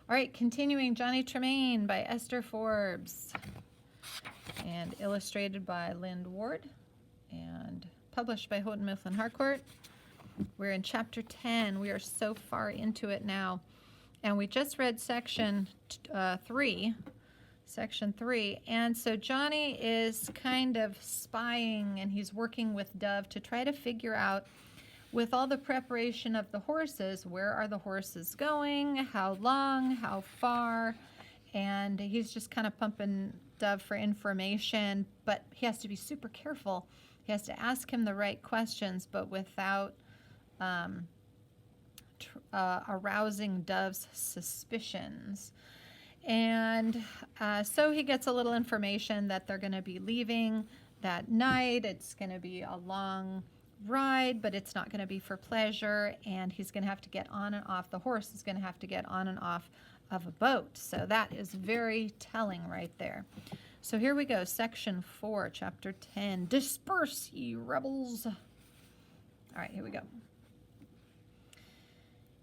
All right, continuing Johnny Tremain by Esther Forbes and illustrated by Lynd Ward and published by Houghton Mifflin Harcourt. We're in chapter 10. We are so far into it now. And we just read section 3. And so Johnny is kind of spying, and he's working with Dove to try to figure out, with all the preparation of the horses, where are the horses going, how long, how far, and he's just kind of pumping Dove for information, but he has to be super careful. He has to ask him the right questions, but without arousing Dove's suspicions. And so he gets a little information that they're going to be leaving that night. It's going to be a long ride, but it's not going to be for pleasure, and he's going to have to get on and off. The horse is going to have to get on and off of a boat. So that is very telling right there. So here we go, section 4, chapter 10. Disperse, ye rebels. All right, here we go.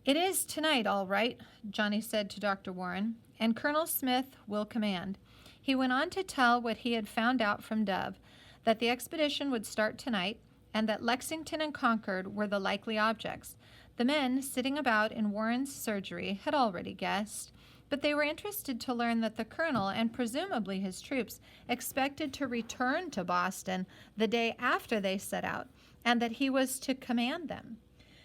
It is tonight, all right, Johnny said to Dr. Warren, and Colonel Smith will command. He went on to tell what he had found out from Dove, that the expedition would start tonight, and that Lexington and Concord were the likely objects. The men sitting about in Warren's surgery had already guessed, but they were interested to learn that the colonel and presumably his troops expected to return to Boston the day after they set out, and that he was to command them.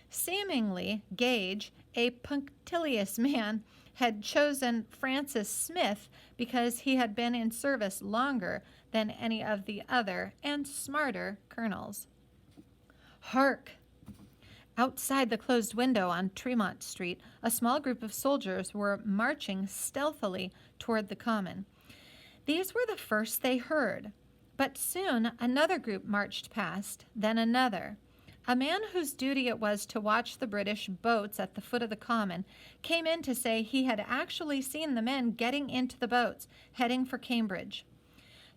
Seemingly, Gage, a punctilious man, had chosen Francis Smith because he had been in service longer than any of the other and smarter colonels. Hark! Outside the closed window on Tremont Street, a small group of soldiers were marching stealthily toward the common. These were the first they heard, but soon another group marched past, then another. A man whose duty it was to watch the British boats at the foot of the common came in to say he had actually seen the men getting into the boats, heading for Cambridge.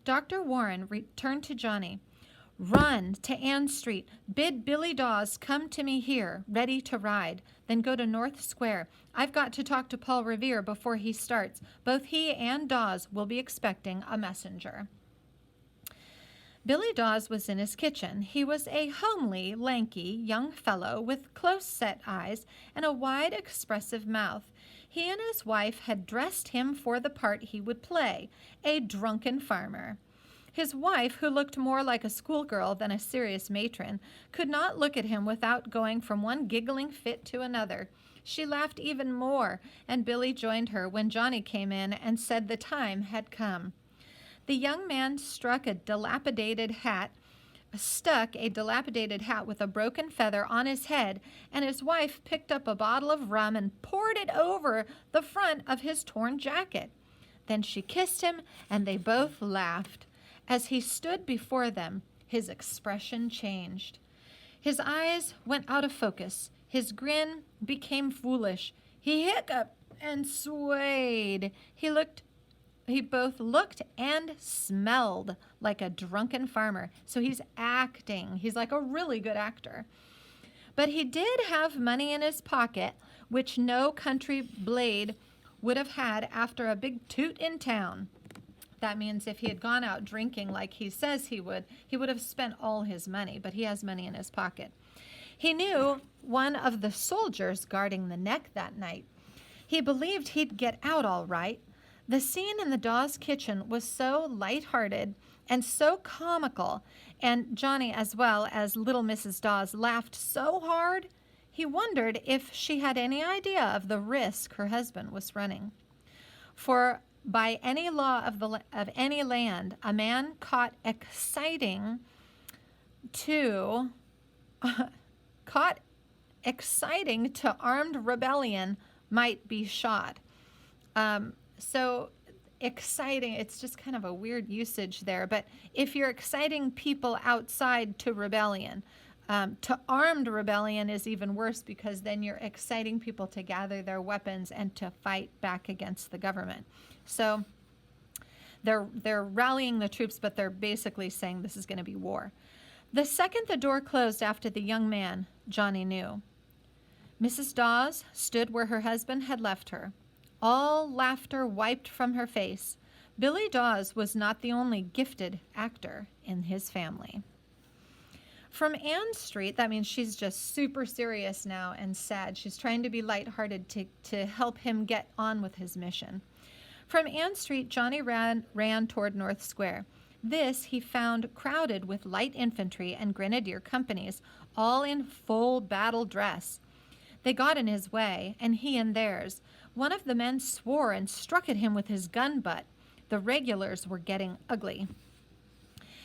Dr. Warren returned to Johnny. Run to Ann Street. Bid Billy Dawes come to me here, ready to ride. Then go to North Square. I've got to talk to Paul Revere before he starts. Both he and Dawes will be expecting a messenger. Billy Dawes was in his kitchen. He was a homely, lanky young fellow with close-set eyes and a wide, expressive mouth. He and his wife had dressed him for the part he would play, a drunken farmer. His wife, who looked more like a schoolgirl than a serious matron, could not look at him without going from one giggling fit to another. She laughed even more, and Billy joined her when Johnny came in and said the time had come. The young man stuck a dilapidated hat with a broken feather on his head, and his wife picked up a bottle of rum and poured it over the front of his torn jacket. Then she kissed him, and they both laughed. As he stood before them, his expression changed. His eyes went out of focus. His grin became foolish. He hiccuped and swayed. He both looked and smelled like a drunken farmer. So he's acting. He's like a really good actor. But he did have money in his pocket, which no country blade would have had after a big toot in town. That means if he had gone out drinking like he says he would have spent all his money, but he has money in his pocket. He knew one of the soldiers guarding the neck that night. He believed he'd get out all right. The scene in the Dawes kitchen was so light-hearted and so comical, and Johnny, as well as little Mrs. Dawes, laughed so hard, he wondered if she had any idea of the risk her husband was running. For by any law of any land, a man caught exciting to armed rebellion might be shot. So exciting, it's just kind of a weird usage there. But if you're exciting people outside to rebellion, to armed rebellion is even worse, because then you're exciting people to gather their weapons and to fight back against the government. So they're rallying the troops, but they're basically saying this is going to be war. The second the door closed after the young man, Johnny knew. Mrs. Dawes stood where her husband had left her. all laughter wiped from her face. Billy Dawes was not the only gifted actor in his family. From Ann Street, that means she's just super serious now and sad. She's trying to be lighthearted to help him get on with his mission. From Ann Street, Johnny ran toward North Square. This he found crowded with light infantry and grenadier companies, all in full battle dress. They got in his way, and he in theirs. One of the men swore and struck at him with his gun butt. The regulars were getting ugly.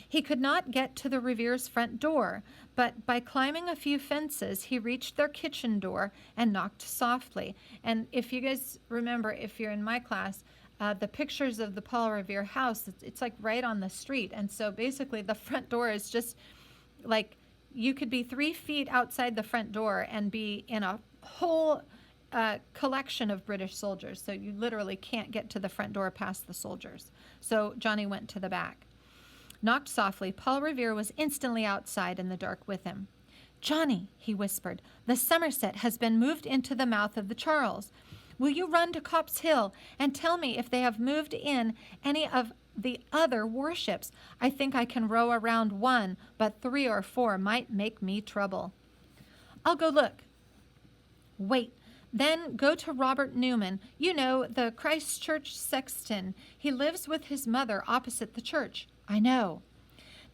He could not get to the Revere's front door, but by climbing a few fences, he reached their kitchen door and knocked softly. And if you guys remember, if you're in my class, the pictures of the Paul Revere house, it's like right on the street. And so basically the front door is just like, you could be 3 feet outside the front door and be in a whole collection of British soldiers. So you literally can't get to the front door past the soldiers. So Johnny went to the back. Knocked softly, Paul Revere was instantly outside in the dark with him. "Johnny," he whispered, "the Somerset has been moved into the mouth of the Charles. Will you run to Copp's Hill and tell me if they have moved in any of the other warships? I think I can row around one, but 3 or 4 might make me trouble." "I'll go look." "Wait. Then go to Robert Newman. You know, the Christchurch sexton. He lives with his mother opposite the church." "I know."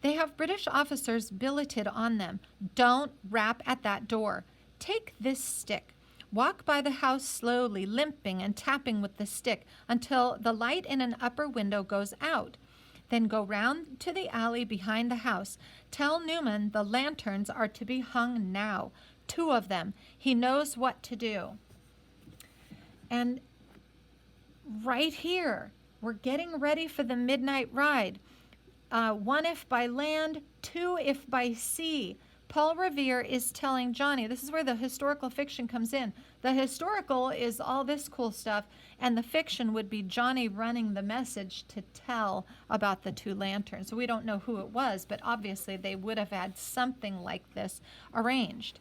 "They have British officers billeted on them. Don't rap at that door. Take this stick. Walk by the house slowly, limping and tapping with the stick until the light in an upper window goes out. Then go round to the alley behind the house. Tell Newman the lanterns are to be hung now. 2 of them. He knows what to do." And right here, we're getting ready for the midnight ride. 1 if by land, 2 if by sea. Paul Revere is telling Johnny, this is where the historical fiction comes in. The historical is all this cool stuff, and the fiction would be Johnny running the message to tell about the 2 lanterns. So we don't know who it was, but obviously they would have had something like this arranged.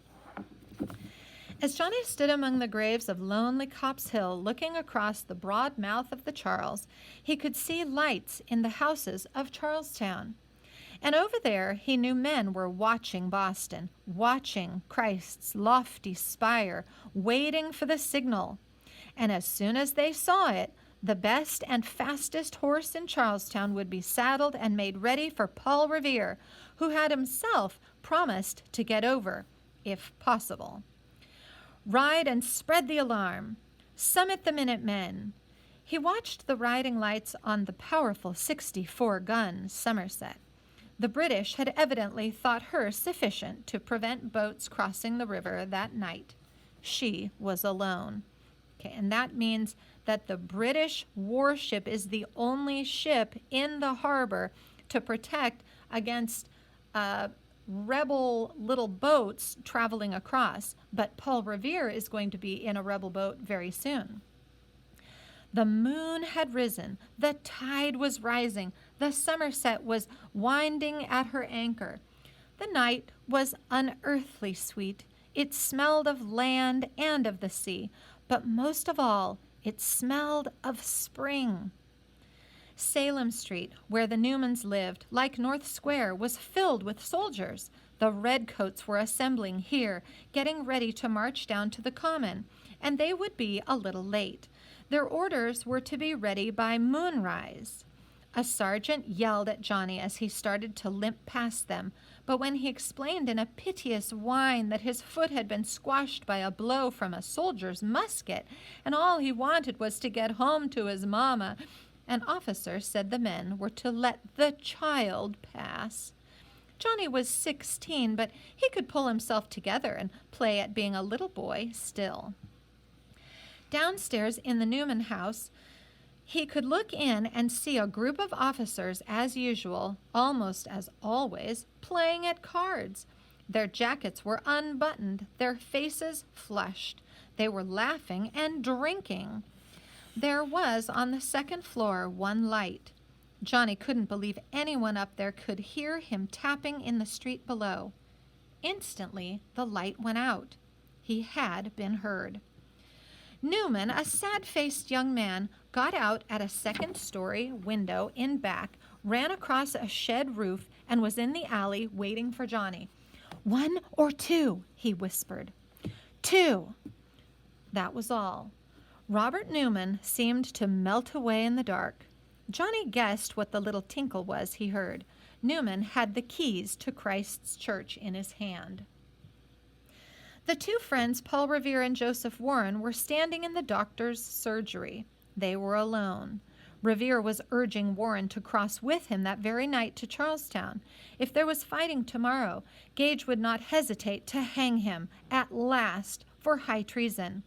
As Johnny stood among the graves of lonely Copp's Hill, looking across the broad mouth of the Charles, he could see lights in the houses of Charlestown. And over there he knew men were watching Boston, watching Christ's lofty spire, waiting for the signal. And as soon as they saw it, the best and fastest horse in Charlestown would be saddled and made ready for Paul Revere, who had himself promised to get over, if possible. Ride and spread the alarm. Summit the Minutemen. He watched the riding lights on the powerful 64-gun Somerset. The British had evidently thought her sufficient to prevent boats crossing the river that night. She was alone. Okay, and that means that the British warship is the only ship in the harbor to protect against rebel little boats traveling across, but Paul Revere is going to be in a rebel boat very soon. The moon had risen, the tide was rising, the Somerset was winding at her anchor. The night was unearthly sweet. It smelled of land and of the sea, but most of all, it smelled of spring. Salem Street, where the Newmans lived, like North Square, was filled with soldiers. The redcoats were assembling here, getting ready to march down to the Common, and they would be a little late. Their orders were to be ready by moonrise. A sergeant yelled at Johnny as he started to limp past them, but when he explained in a piteous whine that his foot had been squashed by a blow from a soldier's musket, and all he wanted was to get home to his mama, an officer said the men were to let the child pass. Johnny was 16, but he could pull himself together and play at being a little boy still. Downstairs in the Newman house, he could look in and see a group of officers, as usual, almost as always, playing at cards. Their jackets were unbuttoned, their faces flushed. They were laughing and drinking. There was on the 2nd floor 1 light. Johnny couldn't believe anyone up there could hear him tapping in the street below. Instantly, the light went out. He had been heard. Newman, a sad-faced young man, got out at a second-story window in back, ran across a shed roof, and was in the alley waiting for Johnny. 1 or 2, he whispered. 2. That was all. Robert Newman seemed to melt away in the dark. Johnny guessed what the little tinkle was he heard. Newman had the keys to Christ's church in his hand. The two friends, Paul Revere and Joseph Warren, were standing in the doctor's surgery. They were alone. Revere was urging Warren to cross with him that very night to Charlestown. If there was fighting tomorrow, Gage would not hesitate to hang him, at last, for high treason.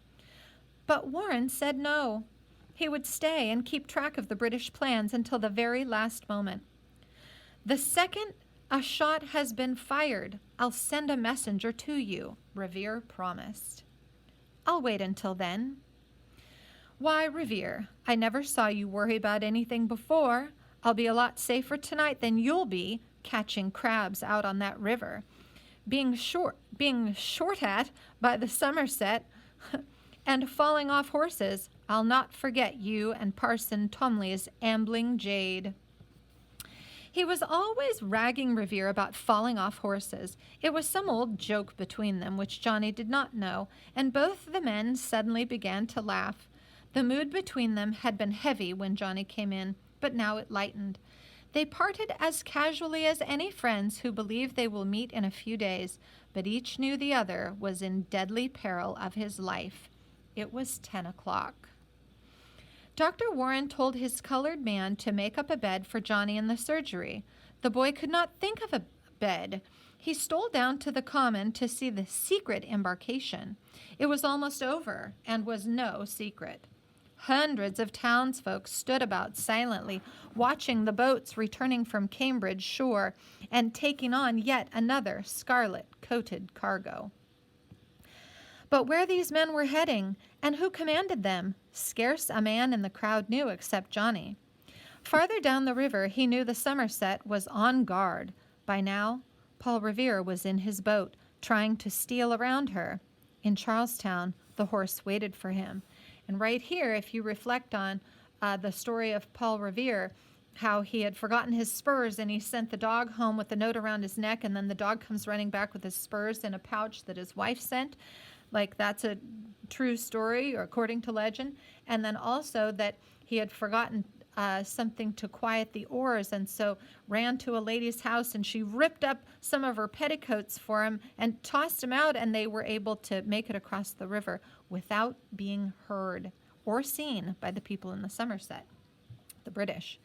But Warren said no. He would stay and keep track of the British plans until the very last moment. The second a shot has been fired, I'll send a messenger to you, Revere promised. I'll wait until then. Why, Revere, I never saw you worry about anything before. I'll be a lot safer tonight than you'll be catching crabs out on that river. Being short at by the Somerset and falling off horses, I'll not forget you and Parson Tomley's ambling jade. He was always ragging Revere about falling off horses. It was some old joke between them which Johnny did not know, and both the men suddenly began to laugh. The mood between them had been heavy when Johnny came in, but now it lightened. They parted as casually as any friends who believe they will meet in a few days, but each knew the other was in deadly peril of his life. It was 10 o'clock. Dr. Warren told his colored man to make up a bed for Johnny in the surgery. The boy could not think of a bed. He stole down to the common to see the secret embarkation. It was almost over and was no secret. Hundreds of townsfolk stood about silently, watching the boats returning from Cambridge shore and taking on yet another scarlet-coated cargo. But where these men were heading, and who commanded them, scarce a man in the crowd knew except Johnny. Farther down the river, he knew the Somerset was on guard. By now, Paul Revere was in his boat, trying to steal around her. In Charlestown, the horse waited for him. And right here, if you reflect on the story of Paul Revere, how he had forgotten his spurs and he sent the dog home with a note around his neck, and then the dog comes running back with his spurs in a pouch that his wife sent. Like, that's a true story, or according to legend. And then also that he had forgotten something to quiet the oars, and so ran to a lady's house, and she ripped up some of her petticoats for him and tossed him out, and they were able to make it across the river without being heard or seen by the people in the Somerset, the British.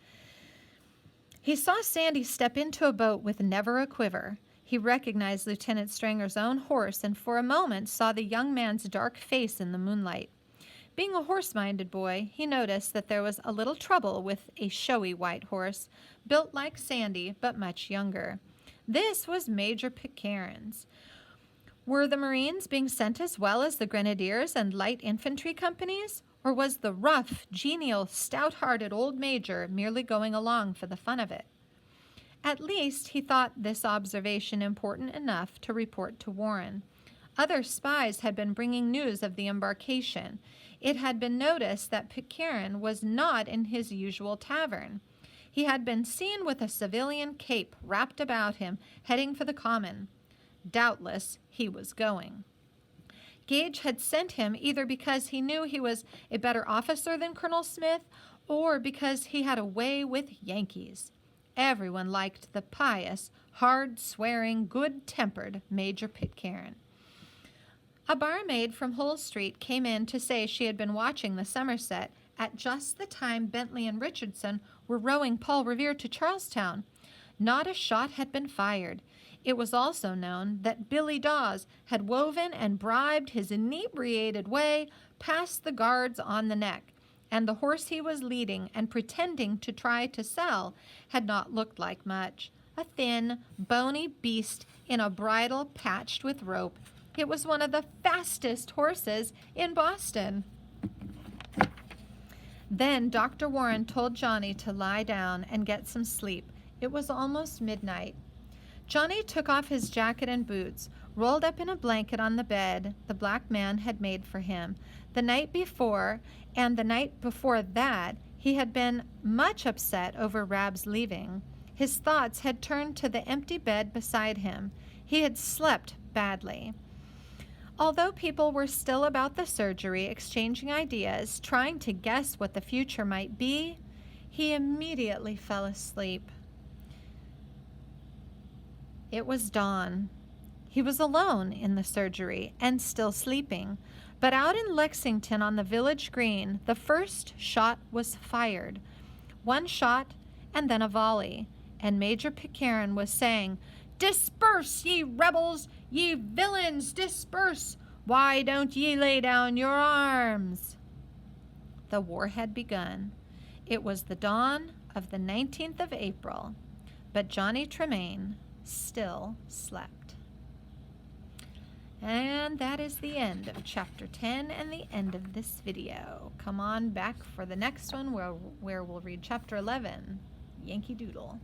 He saw Sandy step into a boat with never a quiver. He recognized Lieutenant Stranger's own horse, and for a moment saw the young man's dark face in the moonlight. Being a horse-minded boy, he noticed that there was a little trouble with a showy white horse, built like Sandy, but much younger. This was Major Pitcairn's. Were the Marines being sent as well as the Grenadiers and light infantry companies? Or was the rough, genial, stout-hearted old major merely going along for the fun of it? At least he thought this observation important enough to report to Warren. Other spies had been bringing news of the embarkation. It had been noticed that Pitcairn was not in his usual tavern. He had been seen with a civilian cape wrapped about him, heading for the common. Doubtless he was going. Gage had sent him either because he knew he was a better officer than Colonel Smith, or because he had a way with Yankees. Everyone liked the pious, hard-swearing, good-tempered Major Pitcairn. A barmaid from Hull Street came in to say she had been watching the Somerset at just the time Bentley and Richardson were rowing Paul Revere to Charlestown. Not a shot had been fired. It was also known that Billy Dawes had woven and bribed his inebriated way past the guards on the neck, and the horse he was leading and pretending to try to sell had not looked like much. A thin, bony beast in a bridle patched with rope. It was one of the fastest horses in Boston. Then Dr. Warren told Johnny to lie down and get some sleep. It was almost midnight. Johnny took off his jacket and boots. rolled up in a blanket on the bed the black man had made for him. The night before and the night before that, he had been much upset over Rab's leaving. His thoughts had turned to the empty bed beside him. He had slept badly. Although people were still about the surgery, exchanging ideas, trying to guess what the future might be, he immediately fell asleep. It was dawn. He was alone in the surgery and still sleeping. But out in Lexington on the village green, the first shot was fired. One shot and then a volley. And Major Pitcairn was saying, "Disperse, ye rebels! Ye villains, disperse! Why don't ye lay down your arms?" The war had begun. It was the dawn of the 19th of April, but Johnny Tremain still slept. And that is the end of chapter 10 and the end of this video. Come on back for the next one where we'll read chapter 11, Yankee Doodle.